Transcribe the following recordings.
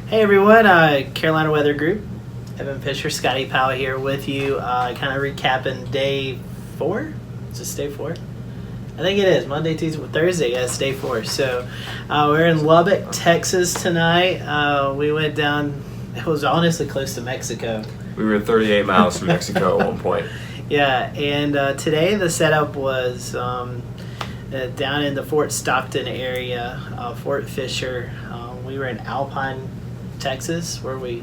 Hey everyone, Carolina Weather Group. Evan Fisher, Scotty Powell here with you, kind of recapping day 4. Is this day 4? I think it is. Monday, Tuesday, Thursday. Yes, day 4. So we're in Lubbock, Texas tonight. We went down, it was honestly close to Mexico. We were 38 miles from Mexico at one point. Yeah, and today the setup was down in the Fort Stockton area, Fort Fisher. We were in Alpine, Texas, where we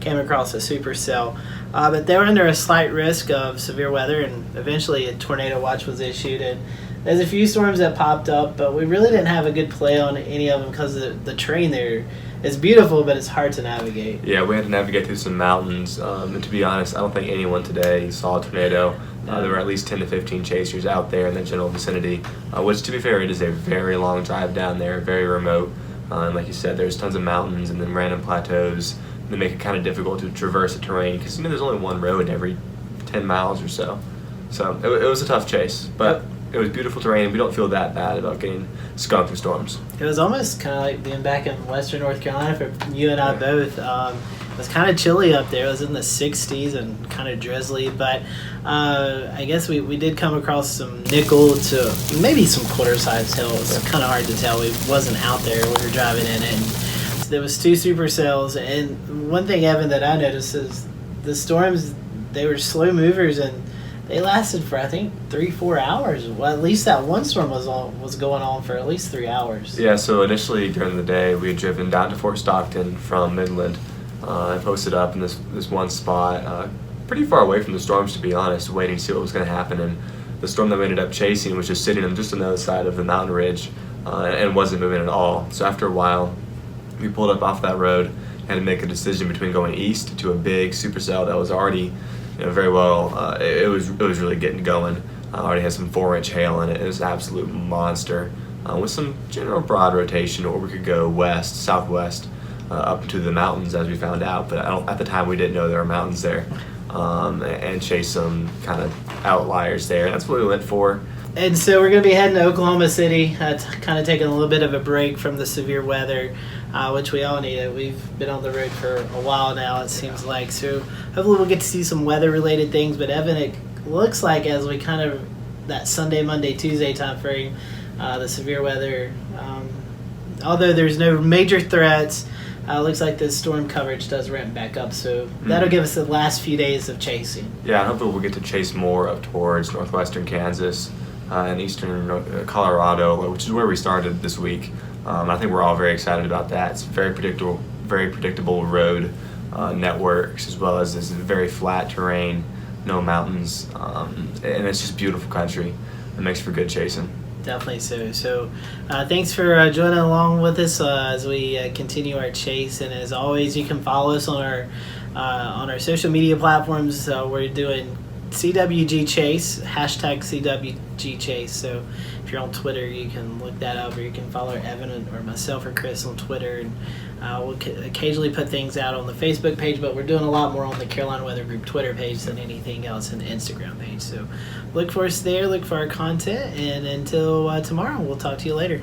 came across a supercell. But they were under a slight risk of severe weather, and eventually a tornado watch was issued. And there's a few storms that popped up, but we really didn't have a good play on any of them because the terrain there is beautiful, but it's hard to navigate. Yeah, we had to navigate through some mountains. And to be honest, I don't think anyone today saw a tornado. There were at least 10 to 15 chasers out there in the general vicinity, which, to be fair, it is a very long drive down there, very remote. Like you said, there's tons of mountains and then random plateaus that make it kind of difficult to traverse the terrain because there's only one road every 10 miles or so. So it was a tough chase, but it was beautiful terrain. We don't feel that bad about getting skunked in storms. It was almost kind of like being back in Western North Carolina for you and I both. It was kind of chilly up there. It was in the 60s and kind of drizzly, but I guess we did come across some nickel to maybe some quarter-sized hail. It was kind of hard to tell. We wasn't out there. We were driving in it. And there was 2 supercells, and one thing, Evan, that I noticed is the storms, they were slow movers, and they lasted for, I think, 3-4 hours. Well, at least that one storm was going on for at least 3 hours. Yeah, so initially during the day, we had driven down to Fort Stockton from Midland. I posted up in this one spot, pretty far away from the storms, to be honest, waiting to see what was going to happen. And the storm that we ended up chasing was just sitting on just on the other side of the mountain ridge and wasn't moving at all. So after a while, we pulled up off that road, had to make a decision between going east to a big supercell that was already, very well. It was really getting going. Already had some 4-inch hail in it. It was an absolute monster with some general broad rotation, or we could go west, southwest. Up into the mountains, as we found out, but at the time we didn't know there were mountains there, and chase some kind of outliers there. That's what we went for. And so we're going to be heading to Oklahoma City, kind of taking a little bit of a break from the severe weather, which we all needed. We've been on the road for a while now, it seems like. So hopefully we'll get to see some weather-related things. But Evan, it looks like as we kind of, that Sunday, Monday, Tuesday time frame, the severe weather, although there's no major threats, looks like the storm coverage does ramp back up, so that'll give us the last few days of chasing. Yeah, hopefully we'll get to chase more up towards northwestern Kansas and eastern Colorado, which is where we started this week. I think we're all very excited about that. It's very predictable road networks, as well as this very flat terrain, no mountains, and it's just beautiful country. It makes for good chasing. Definitely so. So thanks for joining along with us as we continue our chase. And as always, you can follow us on our social media platforms. We're doing CWG Chase, hashtag CWG Chase. So if you're on Twitter, you can look that up, or you can follow Evan or myself or Chris on Twitter. And we'll occasionally put things out on the Facebook page, but we're doing a lot more on the Carolina Weather Group Twitter page than anything else, and the Instagram page. So look for us there, look for our content, and until tomorrow, we'll talk to you later.